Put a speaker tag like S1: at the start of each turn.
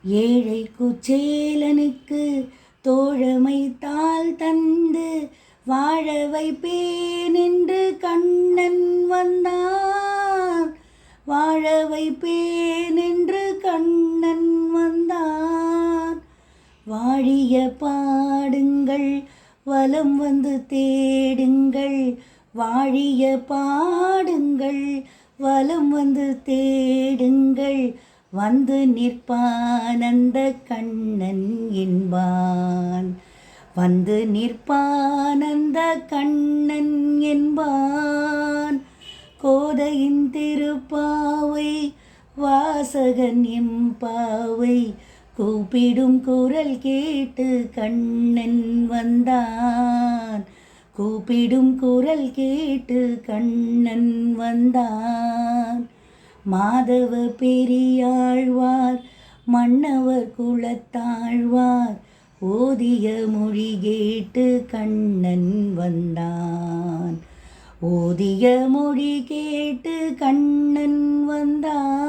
S1: ஏழை குச்சேலனுக்கு தோழமை தாள் தந்து வாழ வைப்பேன் என்று கண்ணன் வந்தான். வாழ வைப்பேன் என்று கண்ணன் வந்தான். வாழிய பாடுங்கள் வலம் வந்து தேடுங்கள். வாழிய பாடுங்கள் வலம் வந்து தேடுங்கள். வந்து நிற்பானந்த கண்ணன் என்பான். வந்து நிற்பானந்த கண்ணன் என்பான். கோதையின் திருப்பாவை வாசகன் எம்பாவை கூப்பிடும் குரல் கேட்டு கண்ணன் வந்தான். கூப்பிடும் குரல் கேட்டு கண்ணன் வந்தான். மாதவ பெரியாழ்வார் மன்னவர் குலத்தாழ்வார் ஓதிய மொழி கேட்டு கண்ணன் வந்தான். ஓதிய மொழி கேட்டு கண்ணன் வந்தான்.